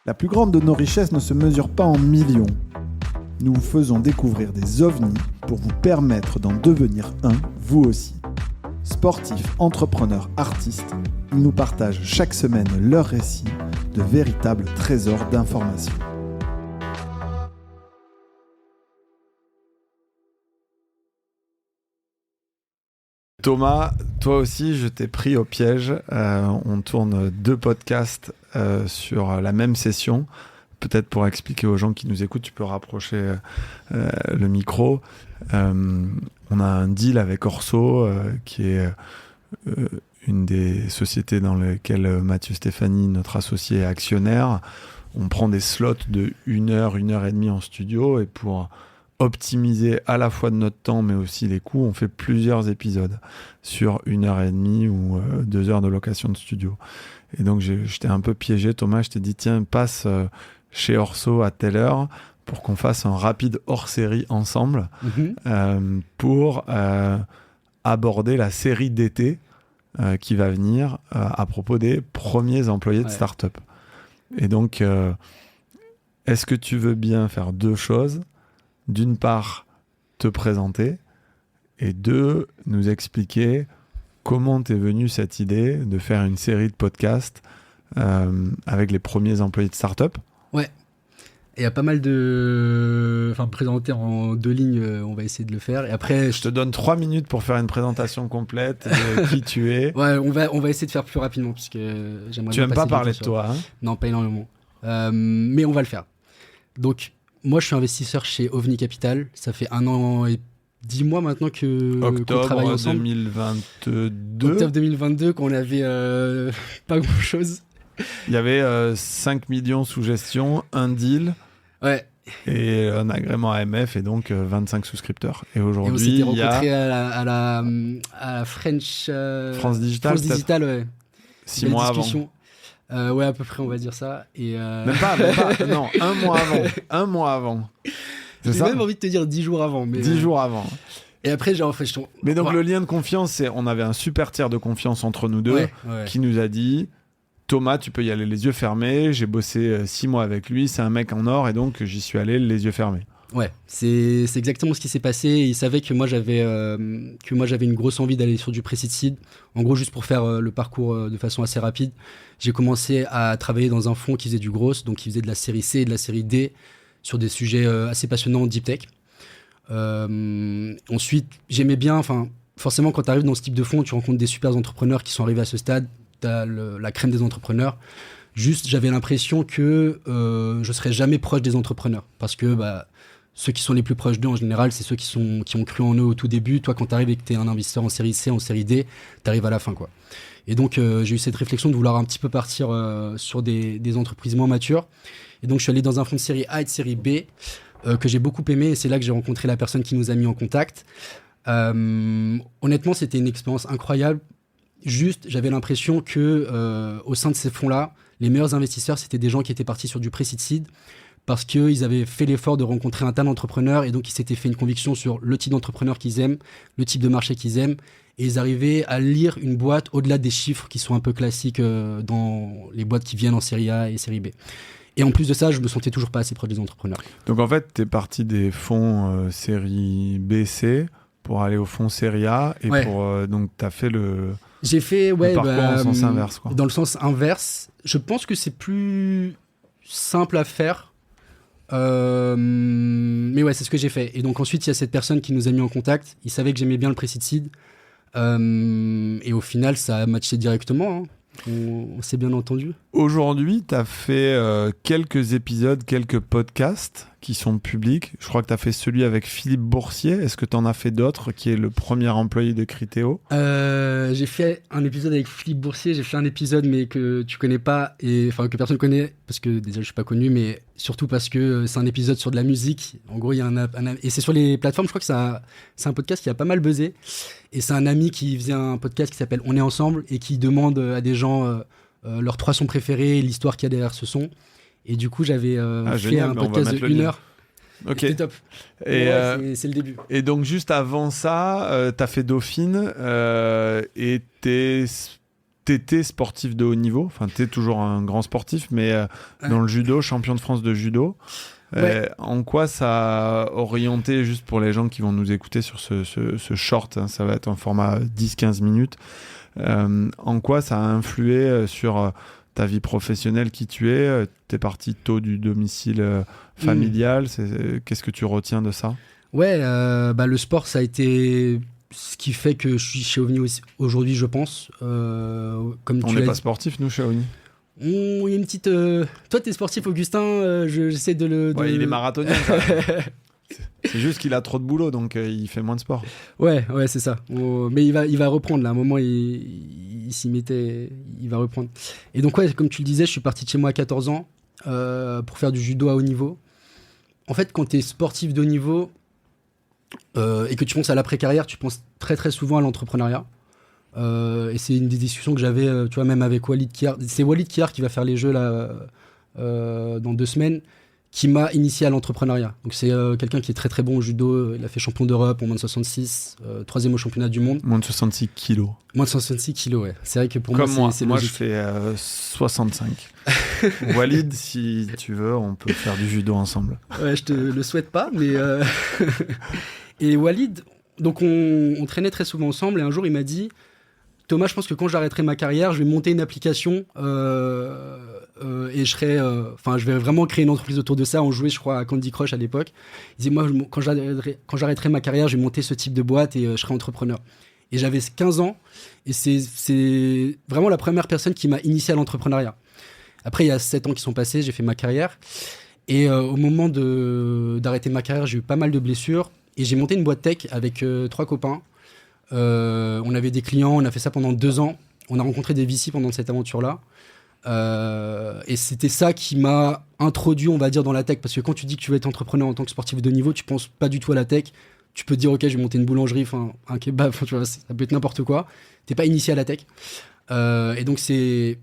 La plus grande de nos richesses ne se mesure pas en millions. Nous vous faisons découvrir des ovnis pour vous permettre d'en devenir un, vous aussi. Sportifs, entrepreneurs, artistes, ils nous partagent chaque semaine leurs récits de véritables trésors d'informations. Thomas, toi aussi, je t'ai pris au piège. On tourne 2 podcasts sur la même session. Peut-être pour expliquer aux gens qui nous écoutent, tu peux rapprocher le micro. On a un deal avec Orso, qui est une des sociétés dans lesquelles Mathieu Stéphanie, notre associé, est actionnaire. On prend des slots de 1 heure, 1 heure et demie en studio, et pour optimiser à la fois de notre temps mais aussi les coûts, on fait plusieurs épisodes sur 1 heure et demie ou 2 heures de location de studio. Et donc je t'ai un peu piégé, Thomas. Je t'ai dit tiens, passe chez Orso à telle heure pour qu'on fasse un rapide hors-série ensemble pour aborder la série d'été qui va venir à propos des premiers employés de start-up. Et donc est-ce que tu veux bien faire 2 choses ? D'une part, te présenter, et 2, nous expliquer comment t'es venue cette idée de faire une série de podcasts avec les premiers employés de start-up. Ouais. Et il y a pas mal de... Enfin, présenter en 2 lignes, on va essayer de le faire. Et après... Je te donne 3 minutes pour faire une présentation complète de qui tu es. Ouais, on va essayer de faire plus rapidement, parce que j'aimerais Tu bien n'aimes pas passer parler du de temps toi, hein ? Non, pas énormément. Mais on va le faire. Donc... Moi, je suis investisseur chez OVNI Capital. Ça fait 1 an et 10 mois maintenant qu'on travaille ensemble. Octobre 2022. Octobre 2022, quand on avait pas grand-chose. Il y avait 5 millions sous gestion, un deal. Ouais. Et un agrément AMF et donc 25 souscripteurs. Et Et on aujourd'hui, s'était il y rencontrés a à la French... France Digital, France Digital, ouais. 6 Belle mois discussion. avant. Ouais, à peu près, on va dire ça. Et Même pas, non, 1 mois avant. 1 mois avant. C'est j'ai ça même envie de te dire 10 jours avant. Mais 10 jours avant. Et après, j'ai refait... Mais donc, le lien de confiance, c'est on avait un super tiers de confiance entre nous deux qui nous a dit Thomas, tu peux y aller les yeux fermés. J'ai bossé 6 mois avec lui. C'est un mec en or et donc j'y suis allé les yeux fermés. Ouais, c'est exactement ce qui s'est passé. Il savait que moi j'avais une grosse envie d'aller sur du pre-seed seed. En gros, juste pour faire le parcours de façon assez rapide, j'ai commencé à travailler dans un fonds qui faisait du gros, donc qui faisait de la série C et de la série D sur des sujets assez passionnants en deep tech. Ensuite, j'aimais bien, forcément quand tu arrives dans ce type de fonds, tu rencontres des super entrepreneurs qui sont arrivés à ce stade, tu as la crème des entrepreneurs. Juste, j'avais l'impression que je serais jamais proche des entrepreneurs parce que ceux qui sont les plus proches d'eux, en général, c'est ceux qui ont cru en eux au tout début. Toi, quand tu arrives et que tu es un investisseur en série C, en série D, tu arrives à la fin, quoi. Et donc, j'ai eu cette réflexion de vouloir un petit peu partir sur des entreprises moins matures. Et donc, je suis allé dans un fonds de série A et de série B que j'ai beaucoup aimé. Et c'est là que j'ai rencontré la personne qui nous a mis en contact. Honnêtement, c'était une expérience incroyable. Juste, j'avais l'impression que au sein de ces fonds-là, les meilleurs investisseurs, c'était des gens qui étaient partis sur du pre-seed seed, parce qu'ils avaient fait l'effort de rencontrer un tas d'entrepreneurs et donc ils s'étaient fait une conviction sur le type d'entrepreneur qu'ils aiment, le type de marché qu'ils aiment, et ils arrivaient à lire une boîte au-delà des chiffres qui sont un peu classiques dans les boîtes qui viennent en série A et série B. Et en plus de ça, je me sentais toujours pas assez proche des entrepreneurs. Donc en fait, tu es parti des fonds série B, C pour aller au fonds série A et donc tu as fait J'ai fait le parcours en sens inverse, quoi. Dans le sens inverse, je pense que c'est plus simple à faire. Mais ouais, c'est ce que j'ai fait. Et donc ensuite, il y a cette personne qui nous a mis en contact. Il savait que j'aimais bien le pre-seed seed. Et au final, ça a matché directement, hein. On s'est bien entendu. Aujourd'hui, tu as fait quelques épisodes, quelques podcasts qui sont publics. Je crois que tu as fait celui avec Philippe Boursier. Est-ce que tu en as fait d'autres, qui est le premier employé de Criteo ? J'ai fait un épisode avec Philippe Boursier. J'ai fait un épisode mais que tu connais pas, que personne connaît, parce que déjà je suis pas connu, mais surtout parce que c'est un épisode sur de la musique. En gros, il y a et c'est sur les plateformes. Je crois que c'est un podcast qui a pas mal buzzé. Et c'est un ami qui faisait un podcast qui s'appelle On est ensemble et qui demande à des gens leurs 3 sons préférés, l'histoire qu'il y a derrière ce son. Et du coup, j'avais fait génial, un podcast de 1 heure. Ok. C'était top. Et c'est le début. Et donc, juste avant ça, tu as fait Dauphine et t'es t'étais sportif de haut niveau, enfin t'es toujours un grand sportif, mais dans le judo, champion de France de judo. En quoi ça a orienté, juste pour les gens qui vont nous écouter sur ce short, hein, ça va être en format 10-15 minutes, en quoi ça a influé sur ta vie professionnelle, qui tu es? T'es parti tôt du domicile familial, qu'est-ce que tu retiens de ça? Le sport, ça a été ce qui fait que je suis chez OVNI aujourd'hui, je pense. Comme on n'est pas sportif, nous, chez OVNI. Il y a une petite... Toi, t'es sportif, Augustin, j'essaie de le... Il est marathonien. C'est juste qu'il a trop de boulot, donc il fait moins de sport. Ouais, c'est ça. Mais il va reprendre, là. À un moment, il s'y mettait, il va reprendre. Et donc, comme tu le disais, je suis parti de chez moi à 14 ans pour faire du judo à haut niveau. En fait, quand t'es sportif de haut niveau et que tu penses à l'après-carrière, tu penses très, très souvent à l'entrepreneuriat. Et c'est une des discussions que j'avais, tu vois, même avec Walid Kiar. C'est Walid Kiar qui va faire les jeux là, dans 2 semaines, qui m'a initié à l'entrepreneuriat. Donc c'est quelqu'un qui est très très bon au judo. Il a fait champion d'Europe en moins de 66, 3e au championnat du monde. Moins de 66 kilos. Moins de 66 kilos, ouais. C'est vrai que pour comme moi, c'est moi logique. Je fais 65. Walid, si tu veux, on peut faire du judo ensemble. Ouais, je te le souhaite pas, mais... Et Walid, donc on traînait très souvent ensemble, et un jour il m'a dit... Thomas, je pense que quand j'arrêterai ma carrière, je vais monter une application et je vais vraiment créer une entreprise autour de ça. On jouait, je crois, à Candy Crush à l'époque. Il disait, moi, quand j'arrêterai ma carrière, je vais monter ce type de boîte et je serai entrepreneur. Et j'avais 15 ans et c'est vraiment la première personne qui m'a initié à l'entrepreneuriat. Après, il y a 7 ans qui sont passés, j'ai fait ma carrière. Et au moment d'arrêter ma carrière, j'ai eu pas mal de blessures et j'ai monté une boîte tech avec 3 copains. On avait des clients, on a fait ça pendant 2 ans. On a rencontré des VC pendant cette aventure-là. Et c'était ça qui m'a introduit, on va dire, dans la tech. Parce que quand tu dis que tu veux être entrepreneur en tant que sportif de haut niveau, tu penses pas du tout à la tech. Tu peux te dire, ok, je vais monter une boulangerie, un kebab, tu vois, ça peut être n'importe quoi. T'es pas initié à la tech. Et donc c'est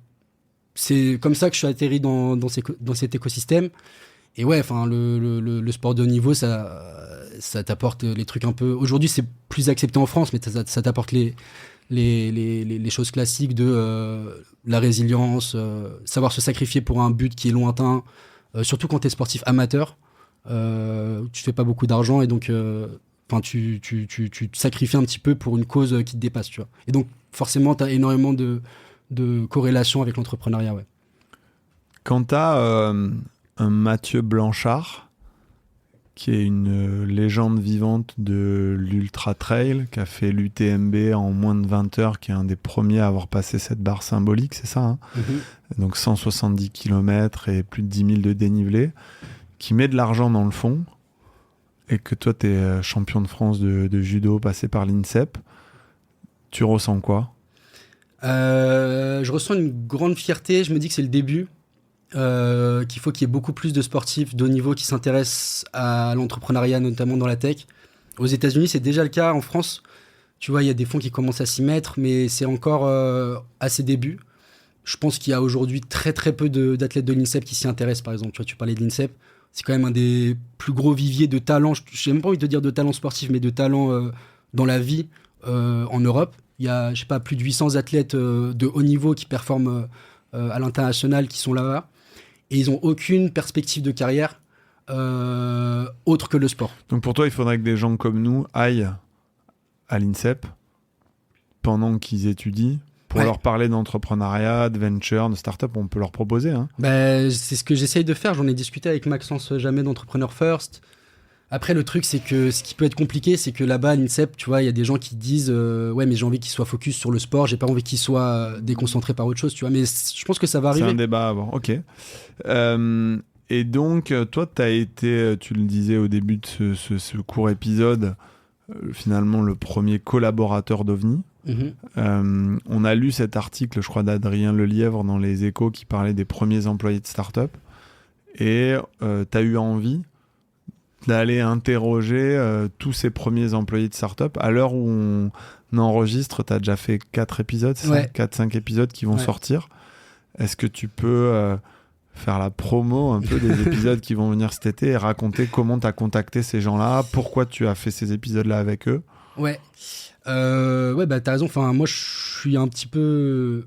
comme ça que je suis atterri dans cet écosystème. Et ouais, le sport de haut niveau, ça t'apporte les trucs un peu... Aujourd'hui, c'est plus accepté en France, mais ça t'apporte les choses classiques de la résilience, savoir se sacrifier pour un but qui est lointain, surtout quand t'es sportif amateur. Tu fais pas beaucoup d'argent et donc tu te sacrifies un petit peu pour une cause qui te dépasse, tu vois. Et donc, forcément, t'as énormément de corrélation avec l'entrepreneuriat, ouais. Quand t'as un Mathieu Blanchard, qui est une légende vivante de l'Ultra Trail, qui a fait l'UTMB en moins de 20 heures, qui est un des premiers à avoir passé cette barre symbolique, c'est ça, hein? Donc 170 km et plus de 10 000 de dénivelé, qui met de l'argent dans le fond, et que toi, tu es champion de France de judo passé par l'INSEP. Tu ressens quoi? Je ressens une grande fierté. Je me dis que c'est le début. Qu'il faut qu'il y ait beaucoup plus de sportifs de haut niveau qui s'intéressent à l'entrepreneuriat, notamment dans la tech. Aux États-Unis, c'est déjà le cas. En France, tu vois, il y a des fonds qui commencent à s'y mettre, mais c'est encore à ses débuts. Je pense qu'il y a aujourd'hui très très peu d'athlètes de l'INSEP qui s'y intéressent, par exemple. Tu vois, tu parlais de l'INSEP. C'est quand même un des plus gros viviers de talents. Je n'ai même pas envie de te dire de talents sportifs, mais de talents dans la vie en Europe. Il y a, je sais pas, plus de 800 athlètes de haut niveau qui performent à l'international, qui sont là-bas. Et ils n'ont aucune perspective de carrière autre que le sport. Donc pour toi, il faudrait que des gens comme nous aillent à l'INSEP pendant qu'ils étudient pour leur parler d'entrepreneuriat, de venture, de start-up. On peut leur proposer. Hein. C'est ce que j'essaye de faire. J'en ai discuté avec Maxence Jamais d'Entrepreneur First. Après, le truc, c'est que ce qui peut être compliqué, c'est que là-bas, à l'INSEP, tu vois, il y a des gens qui disent ouais, mais j'ai envie qu'ils soient focus sur le sport, j'ai pas envie qu'ils soient déconcentrés par autre chose, tu vois. Mais je pense que ça va arriver. C'est un débat à avoir, ok. Et donc, toi, tu as été, tu le disais au début de ce court épisode, finalement le premier collaborateur d'OVNI. On a lu cet article, je crois, d'Adrien Lelièvre dans Les Échos qui parlait des premiers employés de start-up. Et tu as eu envie d'aller interroger tous ces premiers employés de start-up. À l'heure où on enregistre, tu as déjà fait 4 épisodes, c'est ça, 4-5 épisodes qui vont sortir. Est-ce que tu peux faire la promo un peu des épisodes qui vont venir cet été et raconter comment tu as contacté ces gens-là, pourquoi tu as fait ces épisodes-là avec eux? Ouais, t'as raison. Enfin, moi, je suis un petit peu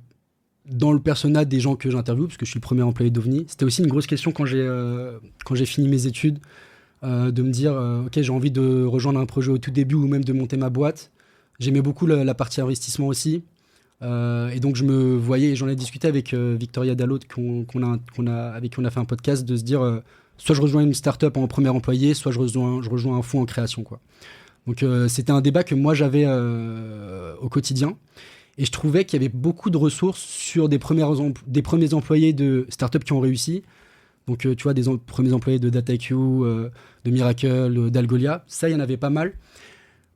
dans le persona des gens que j'interviewe, parce que je suis le premier employé d'OVNI. C'était aussi une grosse question quand j'ai fini mes études, de me dire, ok, j'ai envie de rejoindre un projet au tout début ou même de monter ma boîte. J'aimais beaucoup la partie investissement aussi. Et donc je me voyais, et j'en ai discuté avec Victoria Dalot, avec qui on a fait un podcast, de se dire, soit je rejoins une start-up en premier employé, soit je rejoins un fonds en création, quoi. Donc c'était un débat que moi j'avais au quotidien. Et je trouvais qu'il y avait beaucoup de ressources sur des premiers employés de startups qui ont réussi. Donc, tu vois, des premiers employés de DataIQ, de Miracle, d'Algolia. Ça, il y en avait pas mal.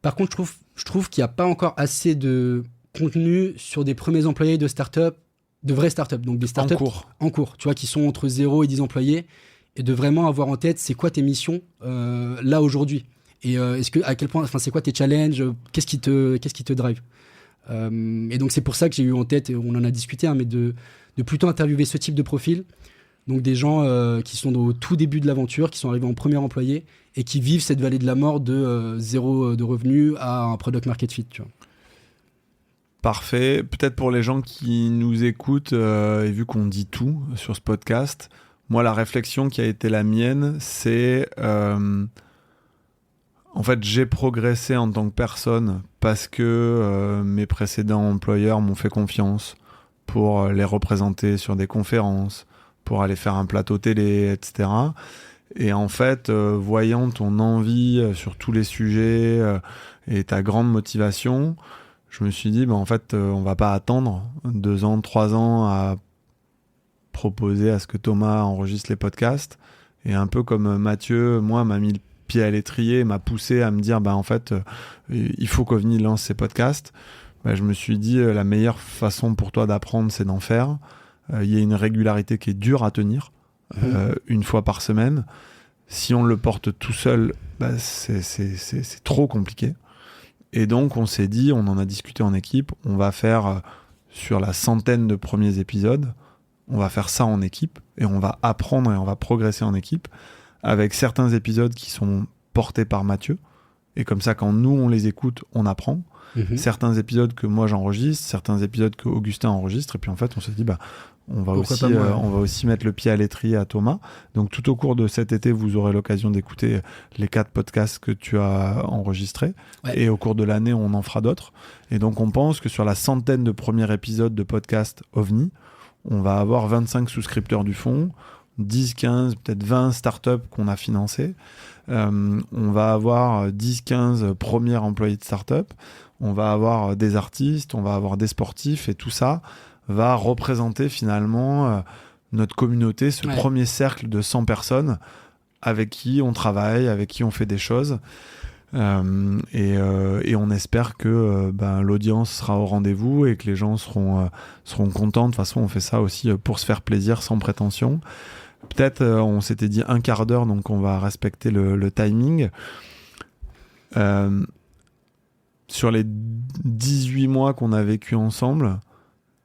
Par contre, je trouve qu'il n'y a pas encore assez de contenu sur des premiers employés de startups, de vraies startups. Donc, des startups en cours, tu vois, qui sont entre 0 et 10 employés. Et de vraiment avoir en tête, c'est quoi tes missions là aujourd'hui. Et à quel point, c'est quoi tes challenges, qu'est-ce qui te drive. Et donc c'est pour ça que j'ai eu en tête, et on en a discuté, mais de plutôt interviewer ce type de profil, donc des gens qui sont au tout début de l'aventure, qui sont arrivés en premier employé et qui vivent cette vallée de la mort de zéro de revenus à un product market fit, tu vois. Parfait. Peut-être pour les gens qui nous écoutent, et vu qu'on dit tout sur ce podcast, moi la réflexion qui a été la mienne, c'est en fait, j'ai progressé en tant que personne parce que mes précédents employeurs m'ont fait confiance pour les représenter sur des conférences, pour aller faire un plateau télé, etc. Et en fait, voyant ton envie sur tous les sujets et ta grande motivation, je me suis dit, en fait, on va pas attendre 2 ans, 3 ans à proposer à ce que Thomas enregistre les podcasts. Et un peu comme Mathieu, moi, m'a mis le pied à l'étrier, m'a poussé à me dire en fait il faut qu'OVNI lance ses podcasts. Je me suis dit la meilleure façon pour toi d'apprendre, c'est d'en faire. Il y a une régularité qui est dure à tenir, une fois par semaine. Si on le porte tout seul, c'est trop compliqué. Et donc on s'est dit, on en a discuté en équipe, on va faire sur la 100aine de premiers épisodes, on va faire ça en équipe et on va apprendre et on va progresser en équipe, avec certains épisodes qui sont portés par Mathieu. Et comme ça, quand nous, on les écoute, on apprend. Certains épisodes que moi, j'enregistre, certains épisodes que Augustin enregistre. Et puis, en fait, on s'est dit, on va aussi mettre le pied à l'étrier à Thomas. Donc, tout au cours de cet été, vous aurez l'occasion d'écouter les 4 podcasts que tu as enregistrés. Ouais. Et au cours de l'année, on en fera d'autres. Et donc, on pense que sur la 100aine de premiers épisodes de podcast OVNI, on va avoir 25 souscripteurs du fonds, 10, 15, peut-être 20 startups qu'on a financées. On va avoir 10, 15 premiers employés de startups. On va avoir des artistes, on va avoir des sportifs, et tout ça va représenter finalement notre communauté, ce premier cercle de 100 personnes avec qui on travaille, avec qui on fait des choses. Et on espère que l'audience sera au rendez-vous et que les gens seront contents. De toute façon, on fait ça aussi pour se faire plaisir, sans prétention. Peut-être, on s'était dit 1/4 d'heure, donc on va respecter le timing. Sur les 18 mois qu'on a vécu ensemble,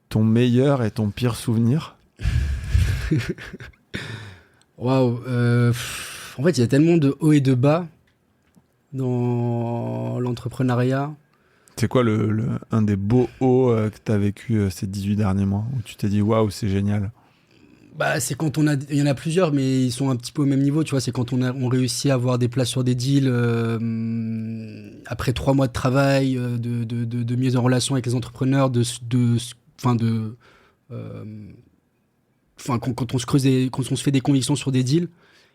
ton meilleur et ton pire souvenir? Waouh. En fait, il y a tellement de hauts et de bas dans l'entrepreneuriat. C'est quoi un des beaux hauts que tu as vécu ces 18 derniers mois, où tu t'es dit waouh, c'est génial? C'est quand il y en a plusieurs, mais ils sont un petit peu au même niveau, tu vois. C'est quand on réussit à avoir des places sur des deals après 3 mois de travail, de mise en relation avec les entrepreneurs, quand on se fait des convictions sur des deals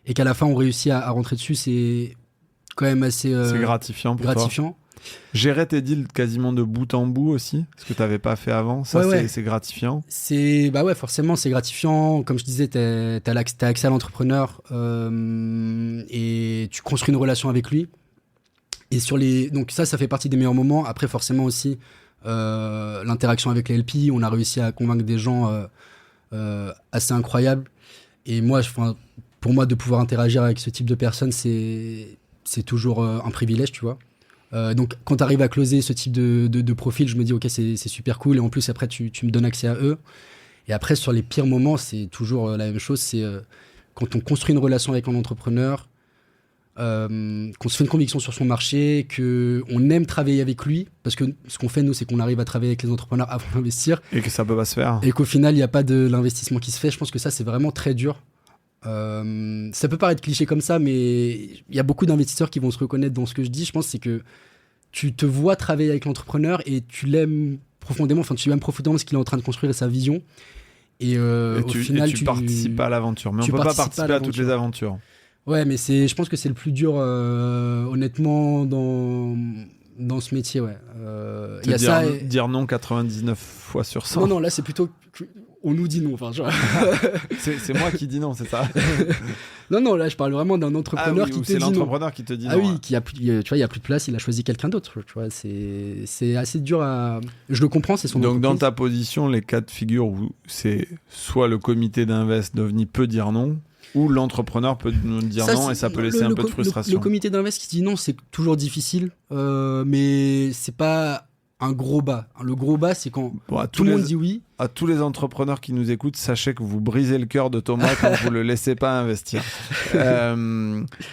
et qu'à la fin on réussit à rentrer dessus, c'est quand même assez c'est gratifiant pour toi. Gérer tes deals quasiment de bout en bout aussi, ce que tu n'avais pas fait avant, ça c'est gratifiant. Forcément c'est gratifiant. Comme je disais, t'as accès à l'entrepreneur et tu construis une relation avec lui. Et donc ça fait partie des meilleurs moments. Après forcément aussi l'interaction avec les LP, on a réussi à convaincre des gens assez incroyables. Et moi, pour moi, de pouvoir interagir avec ce type de personnes, c'est toujours un privilège, tu vois. Donc quand tu arrives à closer ce type de profil, je me dis ok, c'est super cool, et en plus après tu me donnes accès à eux. Et après, sur les pires moments, c'est toujours la même chose, c'est quand on construit une relation avec un entrepreneur, qu'on se fait une conviction sur son marché, qu'on aime travailler avec lui, parce que ce qu'on fait, nous, c'est qu'on arrive à travailler avec les entrepreneurs avant d'investir. Et que ça peut pas se faire. Et qu'au final, il n'y a pas de l'investissement qui se fait. Je pense que ça, c'est vraiment très dur. Ça peut paraître cliché comme ça, mais il y a beaucoup d'investisseurs qui vont se reconnaître dans ce que je dis. Je pense que c'est que tu te vois travailler avec l'entrepreneur et tu l'aimes profondément, tu aimes profondément ce qu'il est en train de construire et sa vision. Et au final, tu participes pas à l'aventure. Mais on peut pas participer à toutes les aventures. Ouais, mais je pense que c'est le plus dur, honnêtement, dans ce métier. Ouais. Y a dire non 99 fois sur 100. Non, là, c'est plutôt... On nous dit non. C'est moi qui dis non, c'est ça. Non, là, je parle vraiment d'un entrepreneur qui te dit non. C'est l'entrepreneur qui te dit non. Ah oui, tu vois, il n'y a plus de place, il a choisi quelqu'un d'autre. Tu vois, c'est assez dur à... Je le comprends, c'est son Donc, entreprise. dans ta position, les cas de figure où c'est soit le comité d'invest d'OVNI peut dire non, ou l'entrepreneur peut nous dire non et ça peut laisser un peu de frustration. Le comité d'invest qui dit non, c'est toujours difficile, mais c'est pas un gros bas. Le gros bas, c'est quand tout le monde dit oui. À tous les entrepreneurs qui nous écoutent, sachez que vous brisez le cœur de Thomas quand vous le laissez pas investir.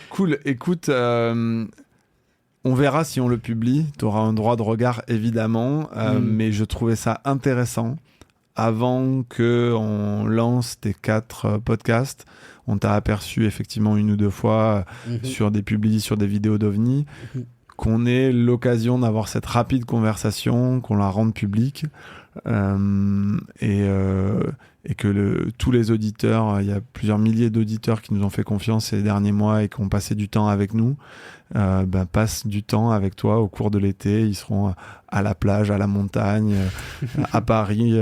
Cool. Écoute, on verra si on le publie. Tu auras un droit de regard, évidemment. Mais je trouvais ça intéressant. Avant qu'on lance tes 4 podcasts, on t'a aperçu effectivement 1 ou 2 fois sur des publis, sur des vidéos d'OVNI. Qu'on ait l'occasion d'avoir cette rapide conversation, qu'on la rende publique, et que tous les auditeurs, il y a plusieurs milliers d'auditeurs qui nous ont fait confiance ces derniers mois et qui ont passé du temps avec nous, passent du temps avec toi au cours de l'été. Ils seront à la plage, à la montagne, à Paris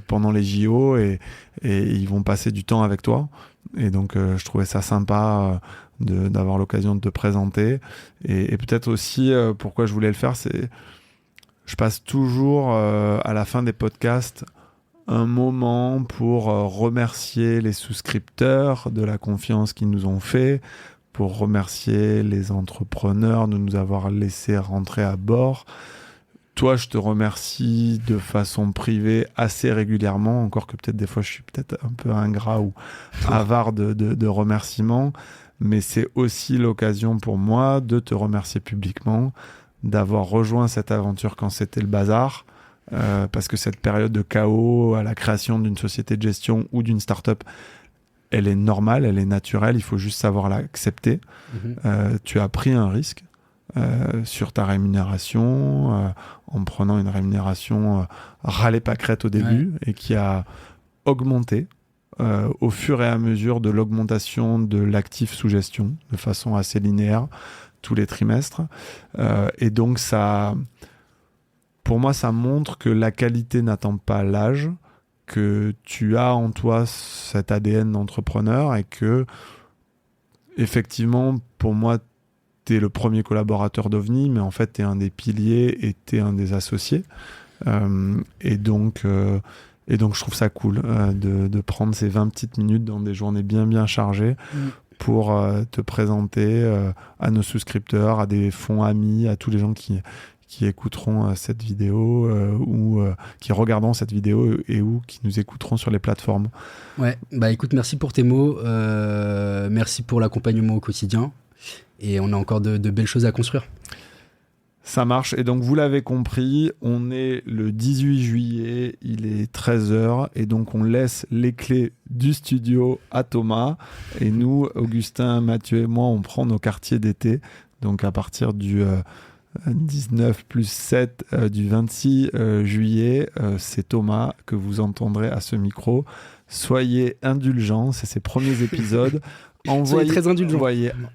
pendant les JO, et ils vont passer du temps avec toi. Et donc, je trouvais ça sympa d'avoir l'occasion de te présenter. Et peut-être aussi, pourquoi je voulais le faire, c'est je passe toujours à la fin des podcasts un moment pour remercier les souscripteurs de la confiance qu'ils nous ont fait, pour remercier les entrepreneurs de nous avoir laissé rentrer à bord. Toi, je te remercie de façon privée assez régulièrement, encore que peut-être des fois je suis peut-être un peu ingrat ou avare de remerciements, mais c'est aussi l'occasion pour moi de te remercier publiquement d'avoir rejoint cette aventure quand c'était le bazar, parce que cette période de chaos à la création d'une société de gestion ou d'une start-up, elle est normale, elle est naturelle, il faut juste savoir l'accepter. Tu as pris un risque sur ta rémunération, en prenant une rémunération râlée pâquerette au début, et qui a augmenté au fur et à mesure de l'augmentation de l'actif sous gestion, de façon assez linéaire, tous les trimestres. Et donc, pour moi, ça montre que la qualité n'attend pas l'âge, que tu as en toi cet ADN d'entrepreneur, et que, effectivement, pour moi, tu es le premier collaborateur d'OVNI, mais en fait, tu es un des piliers et tu es un des associés. Et donc, je trouve ça cool de prendre ces 20 petites minutes dans des journées bien chargées pour te présenter à nos souscripteurs, à des fonds amis, à tous les gens qui écouteront cette vidéo ou qui regarderont cette vidéo ou qui nous écouteront sur les plateformes. Ouais, écoute, merci pour tes mots, merci pour l'accompagnement au quotidien, et on a encore de belles choses à construire. Ça marche. Et donc, vous l'avez compris, on est le 18 juillet, il est 13h, et donc on laisse les clés du studio à Thomas. Et nous, Augustin, Mathieu et moi, on prend nos quartiers d'été. Donc, à partir du 19 plus 7 du 26 juillet, c'est Thomas que vous entendrez à ce micro. Soyez indulgents, c'est ses premiers épisodes.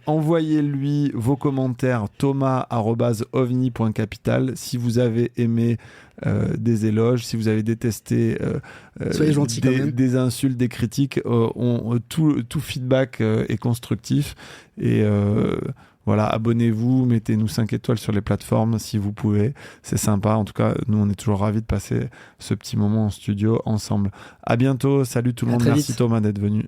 Envoyez-lui vos commentaires thomas@ovni.capital si vous avez aimé des éloges, si vous avez détesté soyez gentil quand même. Des insultes, des critiques. Tout feedback est constructif. Et voilà, abonnez-vous, mettez-nous 5 étoiles sur les plateformes si vous pouvez. C'est sympa. En tout cas, nous, on est toujours ravis de passer ce petit moment en studio ensemble. À bientôt. Salut tout le monde. Merci Thomas d'être venu.